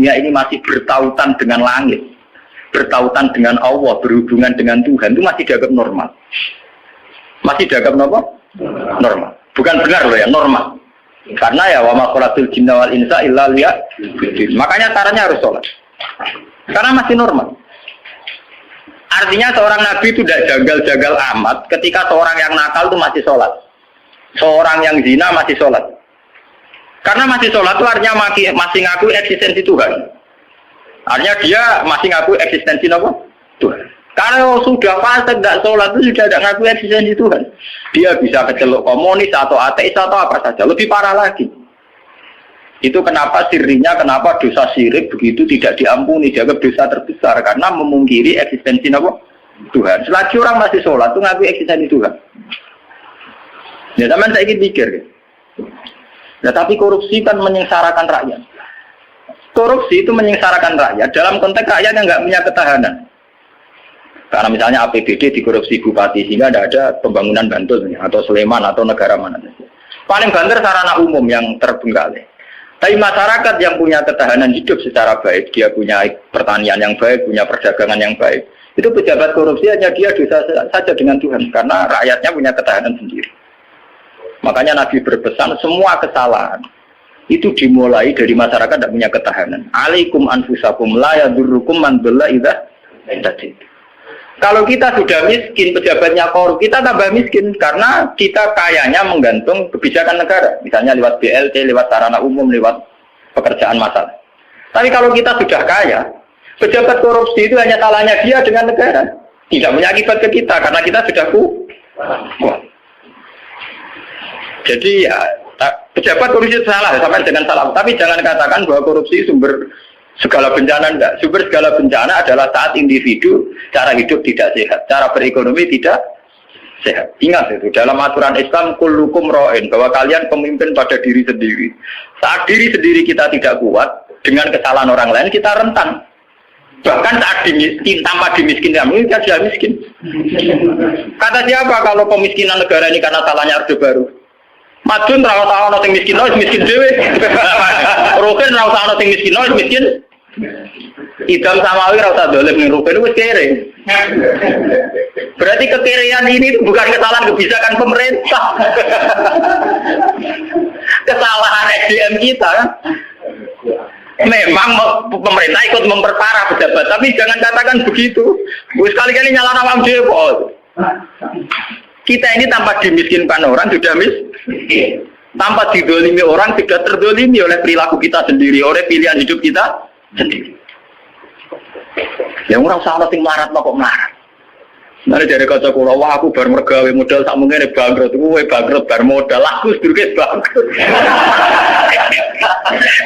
dunia ini masih bertautan dengan langit, bertautan dengan Allah, berhubungan dengan Tuhan, itu masih dianggap normal. Masih dianggap apa? Normal. Bukan benar loh ya, normal. Karena ya wa ma khalaqtul jinna wal insa illa liya'budun. Makanya caranya harus sholat. Karena masih normal. Artinya seorang nabi itu tidak jagal-jagal amat ketika seorang yang nakal itu masih sholat. Seorang yang zina masih sholat. Karena masih sholat itu artinya masih ngaku eksistensi Tuhan. Artinya dia masih ngaku eksistensi apa? Tuhan. Kalau sudah fasik tidak sholat itu sudah tidak ngaku eksistensi Tuhan. Dia bisa keceluk komunis atau ateis atau apa saja. Lebih parah lagi. Itu kenapa sirinya, kenapa dosa syirik begitu tidak diampuni, dianggap dosa terbesar karena memungkiri eksistensi apa? Tuhan. Selagi orang masih sholat itu ngaku eksistensi Tuhan. Ya teman saya ingin pikir. Nah, tapi korupsi kan menyengsarakan rakyat. Korupsi itu menyengsarakan rakyat dalam konteks rakyat yang nggak punya ketahanan. Karena misalnya APBD dikorupsi bupati sehingga tidak ada pembangunan Bantul atau Sleman atau negara mana saja. Paling banter sarana umum yang terbengkalai. Tapi masyarakat yang punya ketahanan hidup secara baik, dia punya pertanian yang baik, punya perdagangan yang baik. Itu pejabat korupsi hanya dia dosa saja dengan Tuhan karena rakyatnya punya ketahanan sendiri. Makanya Nabi berpesan semua kesalahan itu dimulai dari masyarakat tidak punya ketahanan. Alaikum anfusakum la yadurrukum man dhalla idza ihtadaytum. Kalau kita sudah miskin, pejabatnya korup, kita tambah miskin karena kita kayanya menggantung kebijakan negara. Misalnya lewat BLT, lewat sarana umum, lewat pekerjaan massal. Tapi kalau kita sudah kaya, pejabat korupsi itu hanya salahnya dia dengan negara. Tidak punya akibat ke kita karena kita sudah kuat. Jadi ya, pejabat korupsi itu salah, sampai dengan salah. Tapi jangan katakan bahwa korupsi sumber segala bencana, enggak. Sumber segala bencana adalah saat individu cara hidup tidak sehat, cara berekonomi tidak sehat. Ingat itu, dalam aturan Islam kullukum ra'in, bahwa kalian pemimpin pada diri sendiri. Saat diri sendiri kita tidak kuat, dengan kesalahan orang lain kita rentan. Bahkan saat dimiskin, tanpa dimiskinkan, kita sudah miskin. Kata siapa kalau pemiskinan negara ini karena salahnya Orde Baru? Madun rawat ana sing miskin, miskin dhewe. Roken rawat ana sing miskin, miskin. Idam Samawi rawat dolim ning Roken wis kere. Berarti kekerean ini bukan kesalahan kebijakan pemerintah. Kesalahan SDM kita kan. Memang pemerintah ikut memperparah pejabat, tapi jangan katakan begitu. Wis kali-kali nyalahno awam dhewe. Kita ini tanpa dimiskinkan orang sudah miskin. Tanpa didolimi orang tidak terdolimi oleh perilaku kita sendiri, oleh pilihan hidup kita sendiri. Yang orang salah sing melarat kok melarat. Nanti dari kaca kula, wah aku bar mergawe modal tak mungkin bangkrut, kowe bangkrut bar modal, aku sedurunge bangkrut.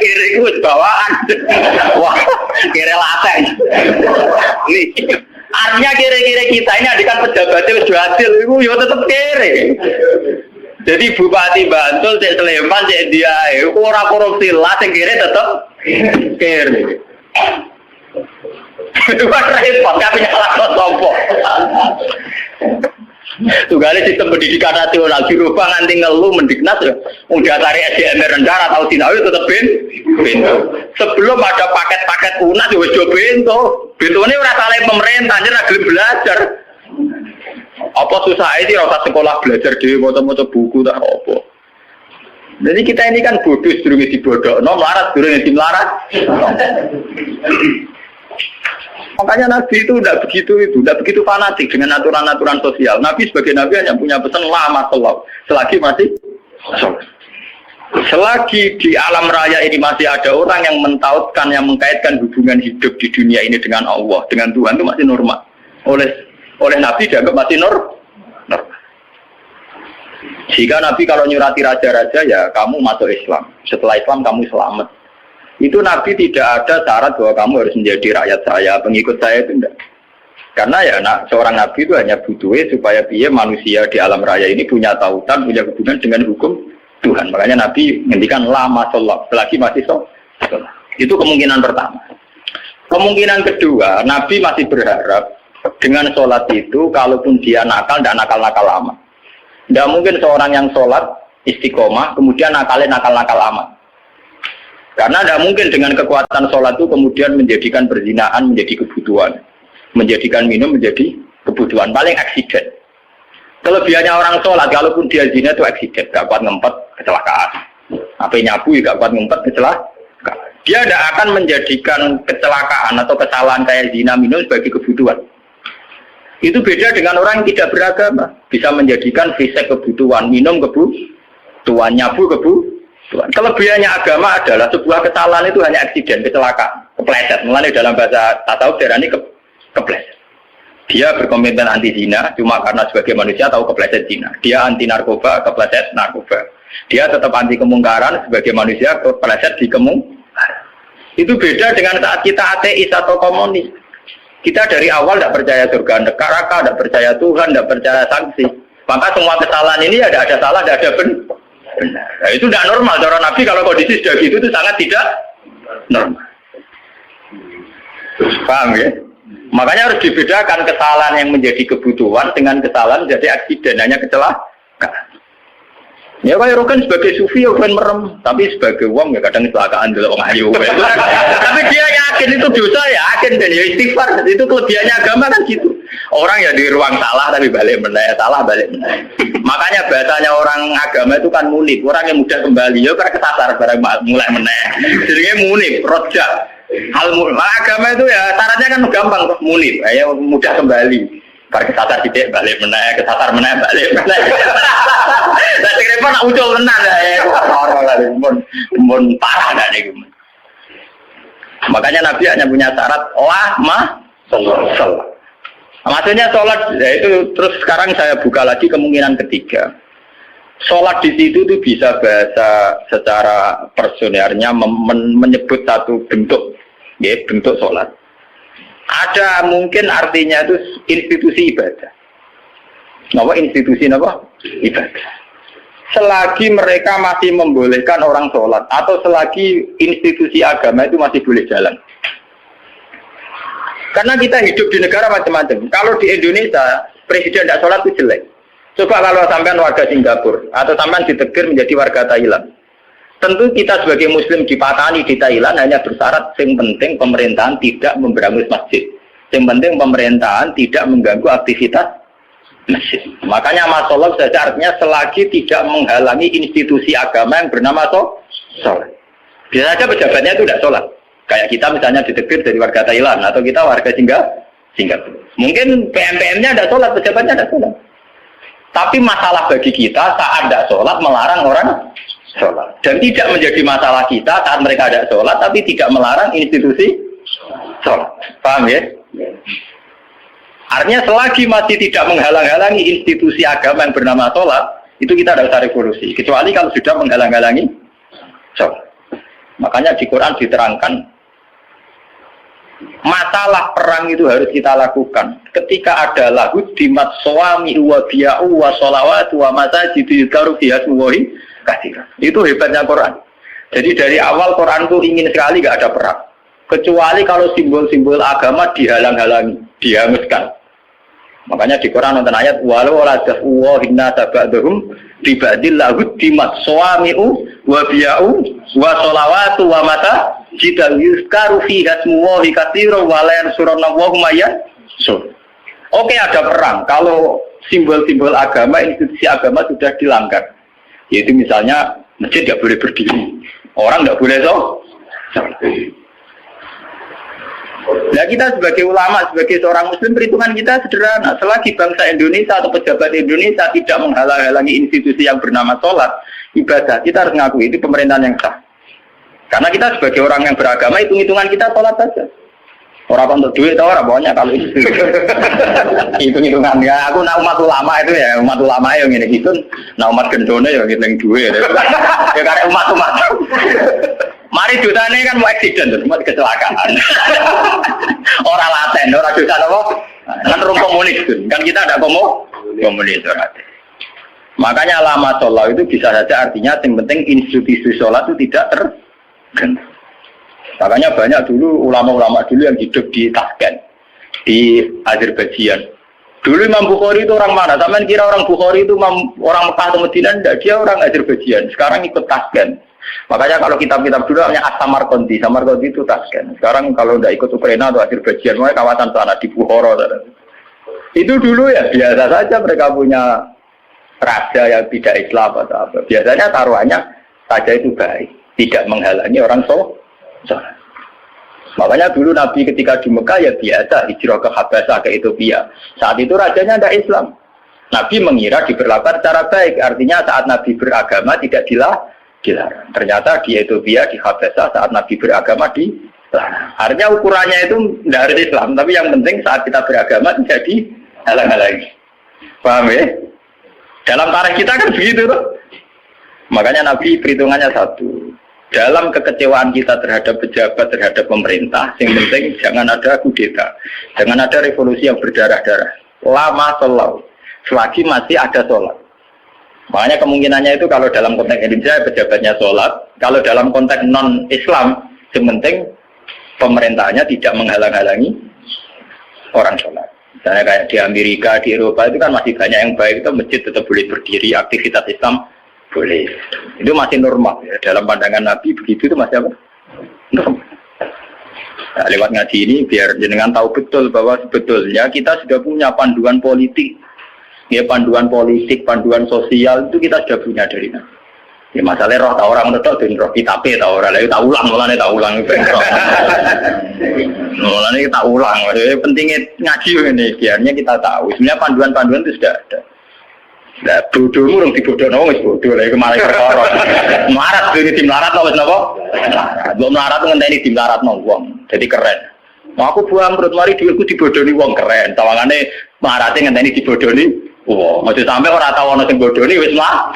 Kira iku bawaan. Wah, kira laten. Nih. Artinya kira-kira kita ini adikan pejabatnya sudah adil, itu ya tetap kere. Jadi Bupati Bantul, Cek Sleman, Cek dia, orang korupsi lah, yang kere tetap kere. Itu kan repot, tapi nyala sombong. Tugale sistem pendidikan nasional dirubah nganti ngeluh mendiknas ya. Udah tarik SDM rendah atau Sinawi tetap bento. Sebelum ada paket-paket UNAS ya wis bento. Bentone ora salah pemerintah, ora gelem belajar. Apa susah sih ora sekolah belajar dhewe maca-maca buku tak apa. Jadi kita ini kan bodoh sedurunge dibodokno, melarat sedurunge dimelarat. Makanya Nabi itu tidak begitu fanatik dengan aturan-aturan sosial. Nabi sebagai Nabi hanya punya pesan lama selagi masih sholat. Selagi di alam raya ini masih ada orang yang mentautkan, yang mengkaitkan hubungan hidup di dunia ini dengan Allah, dengan Tuhan itu masih normal. Oleh Nabi dianggap masih normal. Jika Nabi kalau nyurati raja-raja ya kamu masuk Islam. Setelah Islam kamu selamat. Itu Nabi tidak ada syarat bahwa kamu harus menjadi rakyat saya, pengikut saya itu tidak. Karena ya seorang Nabi itu hanya butuh supaya dia manusia di alam raya ini punya tautan, punya hubungan dengan hukum Tuhan. Makanya Nabi ngendikan lama sholat, selagi masih sholat. Itu kemungkinan pertama. Kemungkinan kedua, Nabi masih berharap dengan sholat itu, kalaupun dia nakal, tidak nakal-nakal lama. Tidak mungkin seorang yang sholat istiqomah, kemudian nakal-nakal lama. Karena tidak mungkin dengan kekuatan sholat itu kemudian menjadikan perzinaan menjadi kebutuhan, menjadikan minum menjadi kebutuhan, paling aksiden. Kelebihannya orang sholat, kalaupun dia zina itu aksiden, gak kuat ngempet, kecelakaan. Apa nyabu, gak kuat ngempet, kecelakaan. Dia tidak akan menjadikan kecelakaan atau kesalahan kayak zina minum sebagai kebutuhan. Itu beda dengan orang yang tidak beragama, bisa menjadikan fisik kebutuhan, minum kebutuhan, nyabu kebutuhan. Kelebihannya agama adalah sebuah kesalahan itu hanya aksiden, kecelakaan, kepleset. Mulanya dalam bahasa tasawuf darani kepleset. Dia berkomitmen anti zina cuma karena sebagai manusia tahu kepleset zina. Dia anti narkoba, kepleset narkoba. Dia tetap anti kemungkaran sebagai manusia kepleset di kemungkaran. Itu beda dengan saat kita ateis atau komunis. Kita dari awal tidak percaya surga neraka, tidak percaya Tuhan, tidak percaya sanksi. Maka semua kesalahan ini ada salah, ada benar. Nah, itu tidak normal. Cara Nabi kalau kondisi sudah gitu itu sangat tidak normal. Paham ya? Makanya harus dibedakan kesalahan yang menjadi kebutuhan dengan kesalahan menjadi aksiden, hanya kecelakaan. Ya kayak Rokan sebagai sufi ya kan merem, tapi sebagai wong ya kadang kecelakaan dulu orang ayu. Tapi dia yakin itu dosa, yakin dan ya istighfar. Itu kelebihannya agama kan gitu. Orang ya di ruang salah tapi balik meneh, salah balik meneh. Makanya bahasanya orang agama itu kan munib, orang yang mudah kembali. Ya karena kesasar barang mulai meneh. Jadinya munib, rojak. Agama itu ya syaratnya kan gampang kok munib, ya mudah kembali. Bar kesasar tidak balik meneh, kesasar meneh balik meneh. Lah sing repot nak ucul tenan ya. Ora mun parah dak niku. Makanya Nabi hanya punya syarat sholat. Maksudnya sholat, ya itu terus sekarang saya buka lagi kemungkinan ketiga. Sholat di situ tuh bisa bahasa secara personernya menyebut satu bentuk, ya bentuk sholat. Ada mungkin artinya itu institusi ibadah. Apa institusi apa? Ibadah. Selagi mereka masih membolehkan orang sholat atau selagi institusi agama itu masih boleh jalan. Karena kita hidup di negara macam-macam. Kalau di Indonesia, presiden tidak sholat itu jelek. Coba kalau sampean warga Singapura, atau sampean ditegur menjadi warga Thailand. Tentu kita sebagai muslim dipatani di Thailand hanya bersyarat yang penting pemerintahan tidak memberangus masjid. Yang penting pemerintahan tidak mengganggu aktivitas masjid. Makanya masalah saja artinya selagi tidak menghalangi institusi agama yang bernama sholat. Bisa saja pejabatnya itu tidak sholat. Kayak kita misalnya ditegur dari warga Thailand atau kita warga Singapura. Mungkin PM-PM-nya ada sholat, pejabatnya ada sholat. Tapi masalah bagi kita saat ada sholat melarang orang sholat. Dan tidak menjadi masalah kita saat mereka ada sholat, tapi tidak melarang institusi sholat. Paham ya? Artinya selagi masih tidak menghalang-halangi institusi agama yang bernama sholat, itu kita tidak usah revolusi. Kecuali kalau sudah menghalang-halangi sholat. Makanya di Quran diterangkan, masalah perang itu harus kita lakukan ketika ada lagu dimat suami wa biya'u wa sholawat wa masajid yudkaru fiha smuwahi katsira. Itu hebatnya Quran. Jadi dari awal Quran itu ingin sekali gak ada perang, kecuali kalau simbol-simbol agama dihalang-halangi, dihanguskan. Makanya di Quran nonton ayat walau la tafwa hinna tabadhum dibadil lagu dimat suami wa biya'u wa sholawat wa mata jika yuzkaru fiha smuwahi katsira wa la yansurunallahu mayyan. Oke, ada perang kalau simbol-simbol agama, institusi agama sudah dilanggar. Yaitu misalnya masjid tidak boleh berdiri, orang tidak boleh sholat. Nah kita sebagai ulama, sebagai seorang muslim, perhitungan kita sederhana. Selagi bangsa Indonesia atau pejabat Indonesia tidak menghalang-halangi institusi yang bernama sholat, ibadah, kita harus mengakui itu pemerintahan yang sah. Karena kita sebagai orang yang beragama, hitung-hitungan kita sholat saja. Orang untuk duit atau orang pokoknya kalau itu hitung-hitungan ya. Aku nak umat ulama itu ya, umat ulama yang ini gitu, nak umat gendone ya ngitung duit. Ya karena umat. Mari dosane kan mau eksiden terus, mau kecelakaan. Orang laten, orang dosa apa? Kan rum komunis kan kita ada komunis orang. Makanya lama sholat itu bisa saja artinya yang penting institusi sholat itu tidak terganggu. Makanya banyak dulu ulama-ulama dulu yang hidup di Tashkent, di Azerbaijan. Dulu Imam Bukhari itu orang mana? Sampai kira orang Bukhari itu orang Mekah atau Madinah? Tidak, dia orang Azerbaijan. Sekarang ikut Tashkent. Makanya kalau kitab-kitab dulu namanya Samarkandi itu Tashkent. Sekarang kalau udah ikut Ukraina atau Azerbaijan, mulai kawasan sana di Bukhara. Itu dulu ya biasa saja mereka punya raja yang tidak Islam atau apa. Biasanya taruhannya raja itu baik, tidak menghalangi orang sholat. Makanya dulu Nabi ketika di Mekah ya biasa hijrah ke Habasah ke Ethiopia. Saat itu rajanya tidak Islam. Nabi mengira diberlakukan secara baik, artinya saat Nabi beragama tidak dilarang. Ternyata di Ethiopia, di Habasah saat Nabi beragama dilarang. Artinya ukurannya itu tidak harus Islam, tapi yang penting saat kita beragama tidak dihalang-halangi. Paham ya? Dalam tarikh kita kan begitu tuh. Makanya Nabi perhitungannya satu. Dalam kekecewaan kita terhadap pejabat, terhadap pemerintah, yang penting jangan ada kudeta, jangan ada revolusi yang berdarah-darah. Lama selalu, selagi masih ada sholat. Makanya kemungkinannya itu kalau dalam konteks Indonesia pejabatnya sholat, kalau dalam konteks non-Islam, yang penting pemerintahnya tidak menghalang-halangi orang sholat. Misalnya kayak di Amerika, di Eropa itu kan masih banyak yang baik, itu masjid tetap boleh berdiri, aktivitas Islam boleh. Itu masih normal ya. Dalam pandangan Nabi begitu itu masih apa? Normal. Nah, lewat ngaji ini biar jenengan tahu betul bahwa sebetulnya kita sudah punya panduan politik. Ya, panduan politik, panduan sosial itu kita sudah punya dari Nabi. Ya masalahnya roh tak orang menurut dan roh kita tak orang lain tak ulang mulanya tak ulang mulanya kita ulang. Pentingnya ngaji ini biarnya kita tahu. Sebenarnya panduan-panduan itu sudah ada. Nah, bodohmu orang dibodohno wis bodoh lha kemarin perkara. Melarat dene tim melarat wis napa? Mbok melarat ngenteni tim melaratno wong. Jadi keren. Mau aku buang perut mari dhuwitku dibodohi wong keren. Tawangane marate ngenteni dibodohi. Wah, mesti sampe ora tau ana sing bodohi wis malah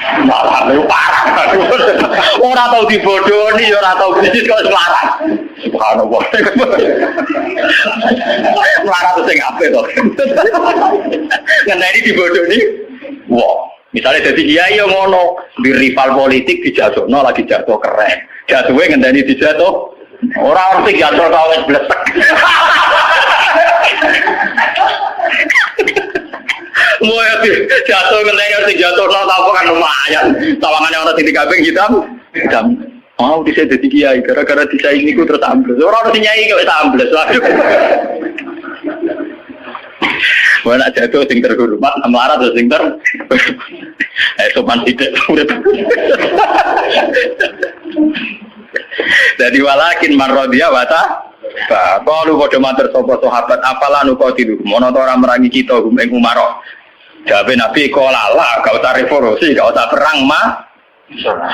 lu parah. Ora tau dibodohi, ora tau bisnis kok melarat. Subhanallah. Melarat sing apik to. Ngenteni dibodohi. Wah, misalnya jadi kiai yang ngono di rival politik dijatuhno lagi jatuh keren. Jatuhnya ngendani dijatuh. Orang sing jatuh kawet blesek. Mau ya jatuh ngendani sing jatuh no tau kan lumayan. Tawangannya orang sing dikabeng hitam. Mau bisa jadi kiai gara-gara disaingi ku terus ambles. Orang sing nyai kok ambles. Mana jatuh sing terhormat, melarat atau sing sopan tidak. Jadi walakin marrodia wata. Kalau kau matur sopo sahabat apalah nu kau tidur. Mono ora merangi kita gumeng umaro. Jawab Nabi kau lala, kau usah revolusi, kau usah perang mah.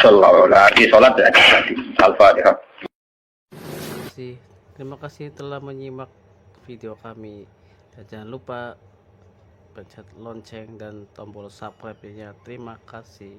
Sallallahu alaihi sholat ya tadi. Al-Fatihah. Terima kasih telah menyimak video kami. Dan jangan lupa pencet lonceng dan tombol subscribe-nya. Terima kasih.